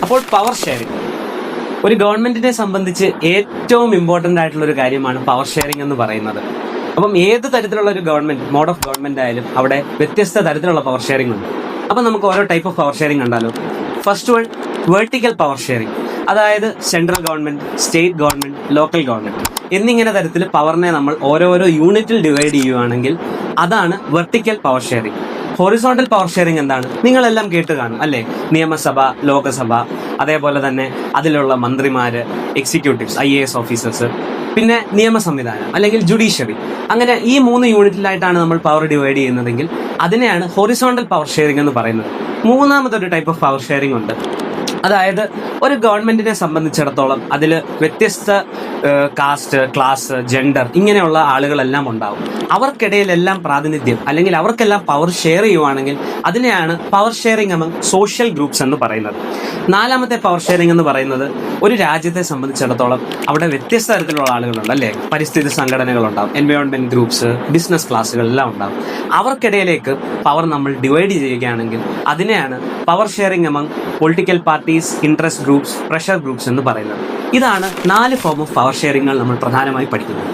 അപ്പോൾ power sharing ഒരു ഗവൺമെന്റിനെ സംബന്ധിച്ച് ഏറ്റവും ഇമ്പോർട്ടന്റ് ആയിട്ടുള്ള ഒരു കാര്യമാണ് പവർ ഷെയറിംഗ് എന്ന് പറയുന്നത്. അപ്പം ഏത് തരത്തിലുള്ള ഒരു ഗവൺമെന്റ്, മോഡ് ഓഫ് ഗവൺമെന്റ് ആയാലും അവിടെ വ്യത്യസ്ത തരത്തിലുള്ള പവർ ഷെയറിംഗ് ഉണ്ട്. അപ്പം നമുക്ക് ഓരോ ടൈപ്പ് ഓഫ് പവർ ഷെയറിംഗ് കണ്ടാലോ. First one, vertical power sharing. അതായത് central government, state government, local government എന്നിങ്ങനെ തരത്തിൽ പവറിനെ നമ്മൾ ഓരോരോ യൂണിറ്റിൽ ഡിവൈഡ് ചെയ്യുകയാണെങ്കിൽ അതാണ് vertical power sharing. Horizontal power sharing എന്താണ്? നിങ്ങളെല്ലാം കേട്ട് കാണും അല്ലേ? നിയമസഭ, ലോകസഭ, അതേപോലെ തന്നെ അതിലുള്ള മന്ത്രിമാര്, എക്സിക്യൂട്ടീവ്സ്, IAS ഓഫീസേഴ്സ്, പിന്നെ നിയമ സംവിധാനം അല്ലെങ്കിൽ ജുഡീഷ്യറി. അങ്ങനെ ഈ 3 യൂണിറ്റിലായിട്ടാണ് നമ്മൾ പവർ ഡിവൈഡ് ചെയ്യുന്നതെങ്കിൽ അതിനെയാണ് ഹൊറിസോണ്ടൽ പവർ ഷെയറിംഗ് എന്ന് പറയുന്നത്. മൂന്നാമതൊരു ടൈപ്പ് ഓഫ് പവർ ഷെയറിംഗ് ഉണ്ട്. അതായത് ഒരു ഗവൺമെന്റിനെ സംബന്ധിച്ചിടത്തോളം അതിൽ വ്യത്യസ്ത കാസ്റ്റ്, ക്ലാസ്, ജെൻഡർ ഇങ്ങനെയുള്ള ആളുകളെല്ലാം ഉണ്ടാവും. അവർക്കിടയിലെല്ലാം പ്രാതിനിധ്യം അല്ലെങ്കിൽ അവർക്കെല്ലാം പവർ ഷെയർ ചെയ്യുവാണെങ്കിൽ അതിനെയാണ് power sharing among social groups എന്ന് പറയുന്നത്. നാലാമത്തെ പവർ ഷെയറിംഗ് എന്ന് പറയുന്നത് ഒരു രാജ്യത്തെ സംബന്ധിച്ചിടത്തോളം അവിടെ വ്യത്യസ്ത തരത്തിലുള്ള ആളുകളുണ്ട് അല്ലേ? പരിസ്ഥിതി സംഘടനകളുണ്ടാവും, എൻവയോൺമെന്റ് ഗ്രൂപ്പ്സ്, ബിസിനസ് ക്ലാസ്സുകൾ എല്ലാം ഉണ്ടാവും. അവർക്കിടയിലേക്ക് പവർ നമ്മൾ ഡിവൈഡ് ചെയ്യുകയാണെങ്കിൽ അതിനെയാണ് power sharing among political parties, interest groups, pressure groups എന്ന് പറയുന്നത്. ഇതാണ് 4 ഫോം ഓഫ് പവർ ഷെയറിംഗുകൾ നമ്മൾ പ്രധാനമായി പഠിക്കുന്നത്.